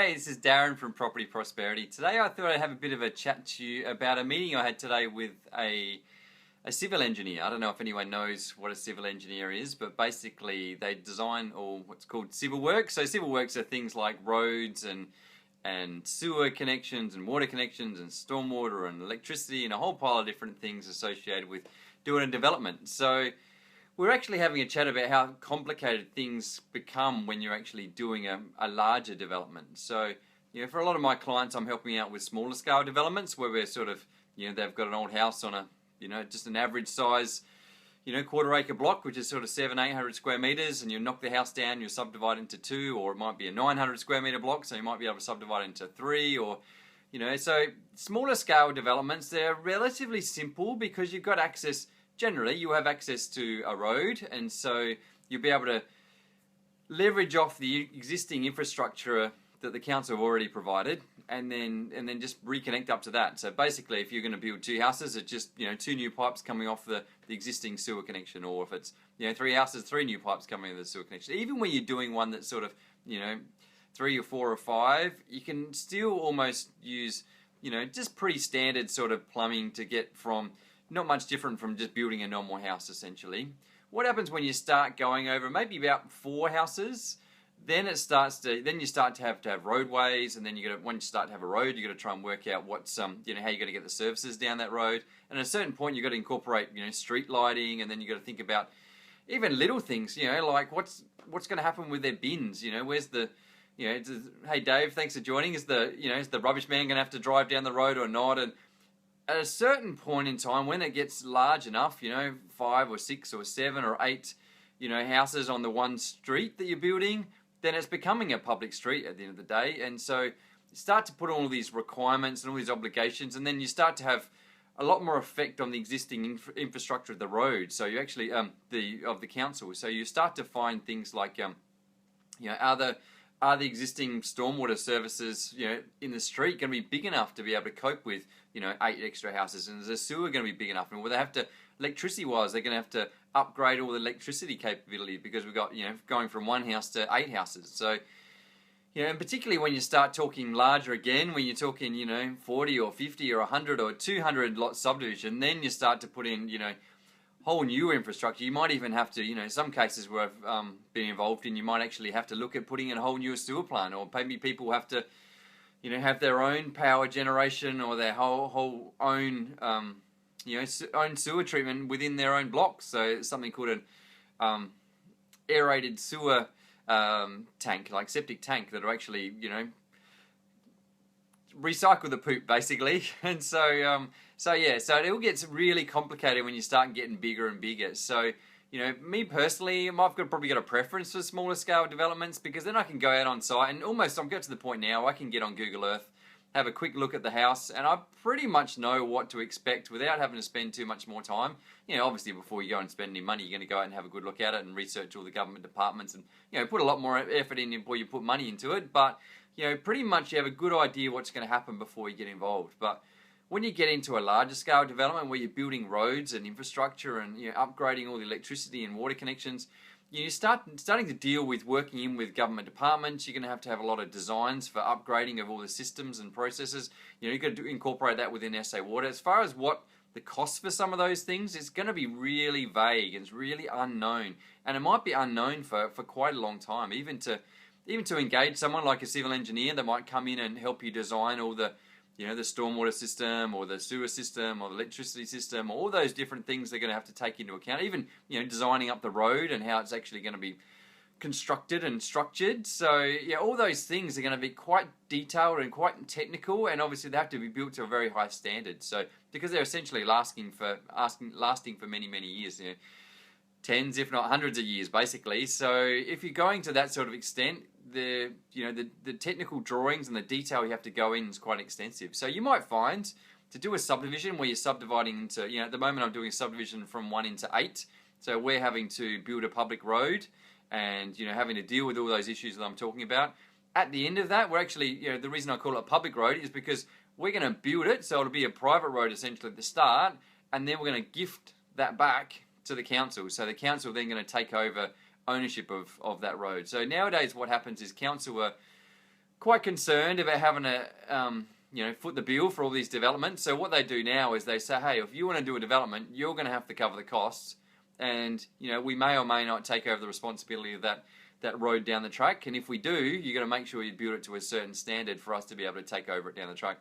G'day, this is Darren from Property Prosperity. Today I thought I'd have a bit of a chat to you about a meeting I had today with a civil engineer. I don't know if anyone knows what a civil engineer is, but basically they design all what's called civil works. So civil works are things like roads and sewer connections and water connections and stormwater and electricity and a whole pile of different things associated with doing a development. So we're actually having a chat about how complicated things become when you're actually doing a larger development. So, for a lot of my clients, I'm helping out with smaller scale developments where we're sort of, they've got an old house on a, just an average size, quarter-acre block, which is sort of 700-800 square meters, and you knock the house down, you subdivide it into two, or it might be a 900 square meter block, so you might be able to subdivide it into three, or, so smaller scale developments, they're relatively simple because you've got access. Generally, you have access to a road, and so you'll be able to leverage off the existing infrastructure that the council have already provided, and then just reconnect up to that. So basically, if you're going to build two houses, it's just two new pipes coming off the existing sewer connection, or if it's three houses, three new pipes coming in the sewer connection. Even when you're doing one that's sort of 3 or 4 or 5, you can still almost use just pretty standard sort of plumbing to get from. Not much different from just building a normal house, essentially. What happens when you start going over maybe about 4 houses? Then you start to have roadways, and then when you start to have a road, you got to try and work out what's how you got to get the services down that road. And at a certain point, you got to incorporate street lighting, and then you got to think about even little things, like what's going to happen with their bins. Where's the hey Dave, thanks for joining. Is the rubbish man going to have to drive down the road or not? And at a certain point in time, when it gets large enough, 5 or 6 or 7 or 8, houses on the one street that you're building, then it's becoming a public street at the end of the day. And so you start to put all of these requirements and all these obligations, and then you start to have a lot more effect on the existing infrastructure of the road. So you actually, of the council. So you start to find things like, are the existing stormwater services, in the street going to be big enough to be able to cope with, 8 extra houses? And is the sewer going to be big enough? And will they have to, electricity-wise, they're going to have to upgrade all the electricity capability because we've got, going from 1 house to 8 houses. So, and particularly when you start talking larger again, when you're talking, 40 or 50 or 100 or 200 lot subdivision, then you start to put in, whole new infrastructure. You might even have to, some cases where I've been involved in, you might actually have to look at putting in a whole new sewer plant, or maybe people have to, have their own power generation or their whole own, own sewer treatment within their own blocks. So it's something called an aerated sewer tank, like septic tank, that are actually, recycle the poop basically. And so it all gets really complicated when you start getting bigger and bigger. So me personally, I've probably got a preference for smaller scale developments, because then I can go out on site and almost, I've got to the point now I can get on Google Earth, have a quick look at the house, and I pretty much know what to expect without having to spend too much more time. Obviously before you go and spend any money, you're going to go out and have a good look at it and research all the government departments and put a lot more effort in before you put money into it. But pretty much you have a good idea what's going to happen before you get involved. But when you get into a larger scale development where you're building roads and infrastructure and upgrading all the electricity and water connections, you're starting to deal with working in with government departments. You're going to have a lot of designs for upgrading of all the systems and processes. You've got to incorporate that within SA Water. As far as what the cost for some of those things, it's going to be really vague and it's really unknown, and it might be unknown for quite a long time. Even to engage someone like a civil engineer that might come in and help you design all the the stormwater system or the sewer system or the electricity system, all those different things they're going to have to take into account. Even, designing up the road and how it's actually going to be constructed and structured. So, all those things are going to be quite detailed and quite technical, and obviously they have to be built to a very high standard. So, because they're essentially lasting for many, many years, tens, if not hundreds of years, basically. So, if you're going to that sort of extent, the technical drawings and the detail you have to go in is quite extensive. So you might find to do a subdivision where you're subdividing into, at the moment I'm doing a subdivision from 1 into 8. So we're having to build a public road and, having to deal with all those issues that I'm talking about. At the end of that, we're actually, the reason I call it a public road is because we're going to build it, so it'll be a private road essentially at the start, and then we're going to gift that back to the council. So the council then going to take over ownership of that road. So nowadays what happens is council are quite concerned about having to foot the bill for all these developments. So what they do now is they say, hey, if you want to do a development, you're going to have to cover the costs, and we may or may not take over the responsibility of that road down the track. And if we do, you're going to make sure you build it to a certain standard for us to be able to take over it down the track.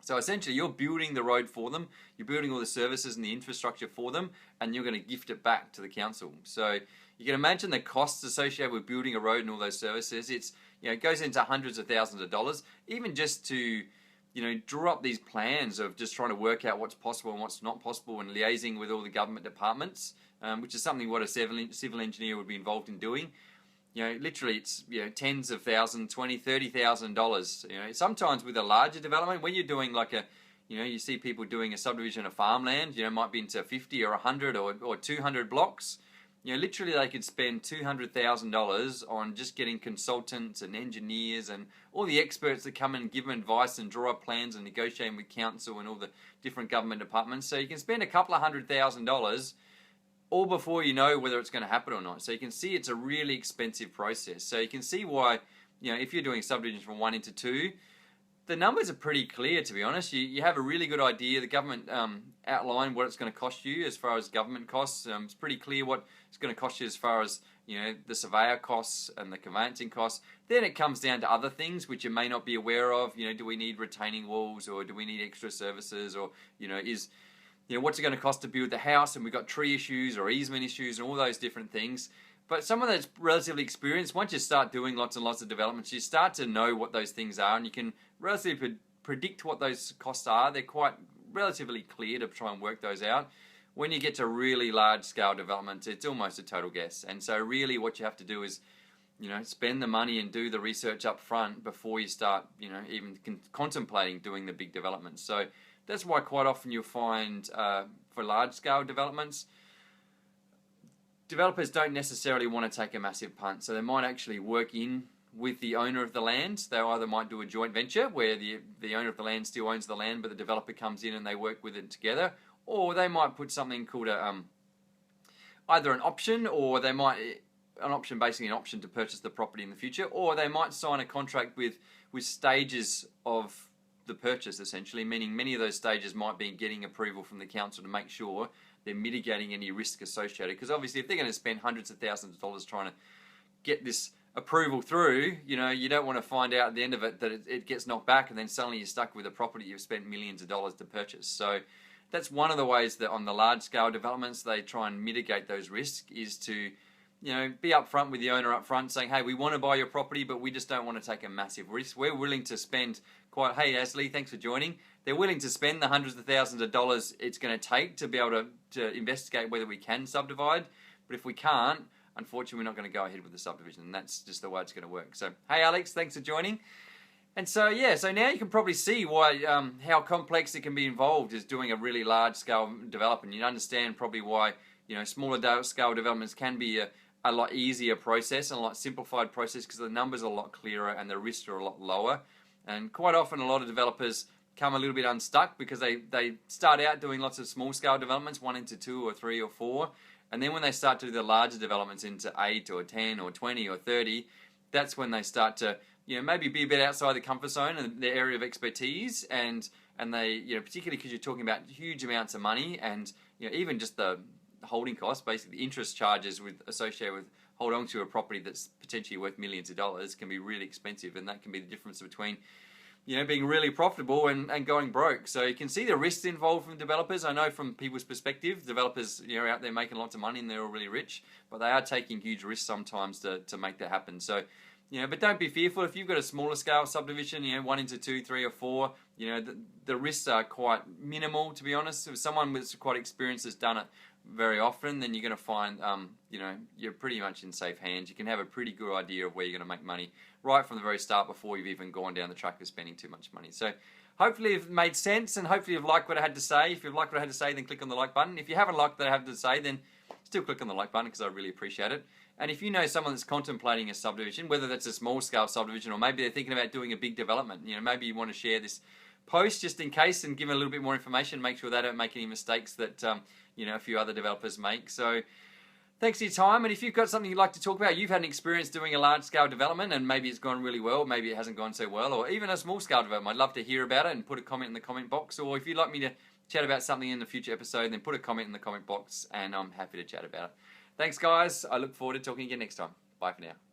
So essentially, you're building the road for them, you're building all the services and the infrastructure for them, and you're going to gift it back to the council. So you can imagine the costs associated with building a road and all those services. It goes into hundreds of thousands of dollars, even just to draw up these plans of just trying to work out what's possible and what's not possible, and liaising with all the government departments, which is something what a civil engineer would be involved in doing. Literally it's tens of thousands, $20,000, $30,000. Sometimes with a larger development, when you're doing like you see people doing a subdivision of farmland, might be into 50 or 100 or 200 blocks. Literally they could spend $200,000 on just getting consultants and engineers and all the experts that come and give them advice and draw up plans and negotiating with council and all the different government departments. So you can spend a couple of $100,000 all before you know whether it's going to happen or not. So you can see it's a really expensive process. So you can see why, if you're doing subdivisions from 1 into 2, the numbers are pretty clear, to be honest. You have a really good idea. The government outlined what it's going to cost you as far as government costs. It's pretty clear what it's going to cost you as far as the surveyor costs and the conveyancing costs. Then it comes down to other things which you may not be aware of. Do we need retaining walls, or do we need extra services, or what's it going to cost to build the house, and we've got tree issues or easement issues and all those different things. But someone that's relatively experienced, once you start doing lots and lots of developments, you start to know what those things are, and you can relatively predict what those costs are. They're quite relatively clear to try and work those out. When you get to really large scale developments, it's almost a total guess. And so really what you have to do is, spend the money and do the research up front before you start, even contemplating doing the big developments. So that's why quite often you'll find for large scale developments, developers don't necessarily want to take a massive punt. So they might actually work in with the owner of the land. They either might do a joint venture where the owner of the land still owns the land, but the developer comes in and they work with it together. Or they might put something called either an option, or they might an option to purchase the property in the future, or they might sign a contract with stages of the purchase, essentially, meaning many of those stages might be getting approval from the council to make sure they're mitigating any risk associated. Because obviously if they're going to spend hundreds of thousands of dollars trying to get this approval through, you don't want to find out at the end of it that it gets knocked back and then suddenly you're stuck with a property you've spent millions of dollars to purchase. So that's one of the ways that on the large scale developments they try and mitigate those risks, is to be upfront with the owner up front, saying, hey, we want to buy your property, but we just don't want to take a massive risk. We're willing to spend hey, Ashley, thanks for joining. They're willing to spend the hundreds of thousands of dollars it's going to take to be able to investigate whether we can subdivide. But if we can't, unfortunately, we're not going to go ahead with the subdivision. And that's just the way it's going to work. So, hey, Alex, thanks for joining. And so, so now you can probably see why how complex it can be involved is doing a really large-scale development. You understand probably why smaller-scale developments can be a lot easier process and a lot simplified process, because the numbers are a lot clearer and the risks are a lot lower. And quite often a lot of developers come a little bit unstuck because they start out doing lots of small-scale developments, 1 into 2 or 3 or 4, and then when they start to do the larger developments into 8 or 10 or 20 or 30, that's when they start to maybe be a bit outside the comfort zone and their area of expertise, and they particularly because you're talking about huge amounts of money, and even just the holding costs, basically the interest charges associated with hold on to a property that's potentially worth millions of dollars can be really expensive, and that can be the difference between being really profitable and going broke. So you can see the risks involved from developers. I know from people's perspective, developers are out there making lots of money and they're all really rich, but they are taking huge risks sometimes to make that happen. So but don't be fearful. If you've got a smaller scale subdivision, 1 into 2, 3 or 4, the risks are quite minimal, to be honest. If someone that's quite experienced has done it very often, then you're going to find you're pretty much in safe hands. You can have a pretty good idea of where you're going to make money right from the very start before you've even gone down the track of spending too much money. So hopefully it made sense, and hopefully you've liked what I had to say. If you've liked what I had to say, then click on the like button. If you haven't liked what I had to say, then still click on the like button, because I really appreciate it. And if you know someone that's contemplating a subdivision, whether that's a small scale subdivision or maybe they're thinking about doing a big development, maybe you want to share this post just in case and give them a little bit more information, make sure they don't make any mistakes that a few other developers make. So Thanks for your time, and if you've got something you'd like to talk about, you've had an experience doing a large-scale development, and maybe it's gone really well, maybe it hasn't gone so well, or even a small-scale development, I'd love to hear about it and put a comment in the comment box, or if you'd like me to chat about something in the future episode, then put a comment in the comment box, and I'm happy to chat about it. Thanks, guys. I look forward to talking again next time. Bye for now.